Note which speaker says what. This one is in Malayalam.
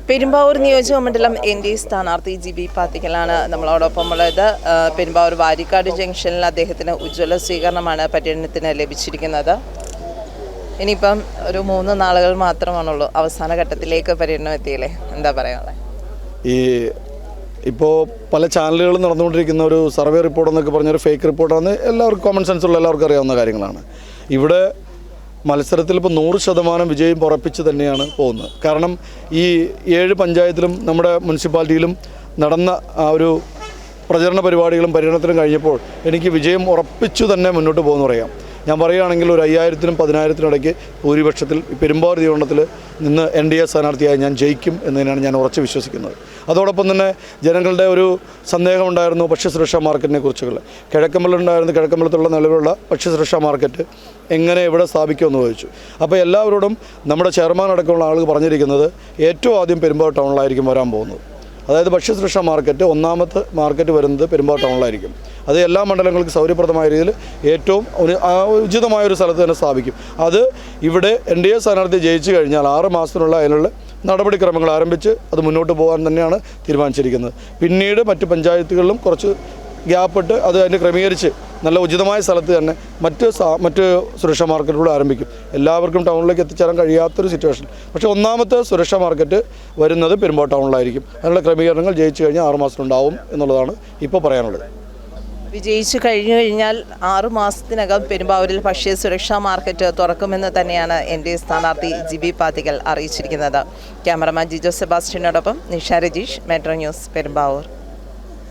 Speaker 1: പെരുമ്പാവൂർ നിയോജകമണ്ഡലം എൻ.ഡി. സ്ഥാനാർത്ഥി ജി.ബി. പാത്തിക്കലാണ് നമ്മളോടൊപ്പമുള്ളത്. പെരുമ്പാവൂർ വാരിക്കാട് ജംഗ്ഷനിൽ അദ്ദേഹത്തിന് ഉജ്ജ്വല സ്വീകരണമാണ് പര്യടനത്തിന് ലഭിച്ചിരിക്കുന്നത്. ഇനിയിപ്പം ഒരു 3 നാളുകൾ മാത്രമാണുള്ളൂ അവസാന ഘട്ടത്തിലേക്ക് പര്യടനം എത്തിയില്ലേ, എന്താ പറയാനുള്ളത്?
Speaker 2: ഇപ്പോൾ പല ചാനലുകളും നടന്നുകൊണ്ടിരിക്കുന്ന ഒരു സർവേ റിപ്പോർട്ട് എന്നൊക്കെ പറഞ്ഞൊരു ഫേക്ക് റിപ്പോർട്ടാണ്. എല്ലാവർക്കും കോമൺ സെൻസുള്ള എല്ലാവർക്കും അറിയാവുന്ന കാര്യങ്ങളാണ്. ഇവിടെ മത്സരത്തിൽ ഇപ്പോൾ 100% വിജയം ഉറപ്പിച്ച് തന്നെയാണ് പോകുന്നത്. കാരണം ഈ 7 പഞ്ചായത്തിലും നമ്മുടെ മുനിസിപ്പാലിറ്റിയിലും നടന്ന ആ ഒരു പ്രചരണ പരിപാടികളും പര്യടനത്തിലും കഴിഞ്ഞപ്പോൾ എനിക്ക് വിജയം ഉറപ്പിച്ചു തന്നെ മുന്നോട്ട് പോകുന്നു പറയാം. ഞാൻ പറയുകയാണെങ്കിൽ ഒരു 5000-നും 10,000-നും ഇടയ്ക്ക് ഭൂരിപക്ഷത്തിൽ പെരുമ്പാവൂർ നിയമമണ്ഡലത്തിൽ നിന്ന് NDA സ്ഥാനാർത്ഥിയായി ഞാൻ ജയിക്കും എന്നതിനാണ് ഞാൻ ഉറച്ചു വിശ്വസിക്കുന്നത്. അതോടൊപ്പം തന്നെ ജനങ്ങളുടെ ഒരു സന്ദേഹമുണ്ടായിരുന്നു ഭക്ഷ്യസുരക്ഷാ മാർക്കറ്റിനെ കുറിച്ചുള്ള. കിഴക്കമ്പലത്തുള്ള നിലവിലുള്ള ഭക്ഷ്യസുരക്ഷാ മാർക്കറ്റ് എങ്ങനെ എവിടെ സ്ഥാപിക്കുമെന്ന് ചോദിച്ചു. അപ്പോൾ എല്ലാവരോടും നമ്മുടെ ചെയർമാൻ അടക്കമുള്ള ആളുകൾ പറഞ്ഞിരിക്കുന്നത് ഏറ്റവും ആദ്യം പെരുമ്പാവൂർ ടൗണിലായിരിക്കും വരാൻ പോകുന്നത്. അതായത് ഭക്ഷ്യസുരക്ഷാ മാർക്കറ്റ് ഒന്നാമത്തെ മാർക്കറ്റ് വരുന്നത് പെരുമ്പാവൂർ ടൗണിലായിരിക്കും. അത് എല്ലാ മണ്ഡലങ്ങൾക്കും സൗകര്യപ്രദമായ രീതിയിൽ ഏറ്റവും ഉചിതമായൊരു സ്ഥലത്ത് തന്നെ സ്ഥാപിക്കും. അത് ഇവിടെ NDA സ്ഥാനാർത്ഥി ജയിച്ചു കഴിഞ്ഞാൽ 6 മാസത്തിനുള്ള അതിനുള്ള നടപടിക്രമങ്ങൾ ആരംഭിച്ച് അത് മുന്നോട്ട് പോകാൻ തന്നെയാണ് തീരുമാനിച്ചിരിക്കുന്നത്. പിന്നീട് മറ്റ് പഞ്ചായത്തുകളിലും കുറച്ച് ഗ്യാപ്പിട്ട് അത് അതിന് ക്രമീകരിച്ച് നല്ല ഉചിതമായ സ്ഥലത്ത് തന്നെ മറ്റ് സുരക്ഷാ മാർക്കറ്റുകൾ ആരംഭിക്കും. എല്ലാവർക്കും ടൗണിലേക്ക് എത്തിച്ചേരാൻ കഴിയാത്തൊരു സിറ്റുവേഷൻ. പക്ഷേ ഒന്നാമത്തെ സുരക്ഷാ മാർക്കറ്റ് വരുന്നത് പെരുമ്പാവൂർ ടൗണിലായിരിക്കും. അതിനുള്ള ക്രമീകരണങ്ങൾ ജയിച്ചു കഴിഞ്ഞാൽ 6 മാസത്തിനുണ്ടാവും എന്നുള്ളതാണ് ഇപ്പോൾ പറയാനുള്ളത്.
Speaker 1: വിജയിച്ചു കഴിഞ്ഞാൽ 6 മാസത്തിനകം പെരുമ്പാവൂരിൽ ഭക്ഷ്യസുരക്ഷാ മാർക്കറ്റ് തുറക്കുമെന്ന് തന്നെയാണ് NDA സ്ഥാനാർത്ഥി ജി.ബി. പാത്തിക്കൽ അറിയിച്ചിരിക്കുന്നത്. ക്യാമറമാൻ ജിജോ സെബാസ്റ്റ്യനോടൊപ്പം നിഷ രജീഷ്, മെട്രോ ന്യൂസ്, പെരുമ്പാവൂർ.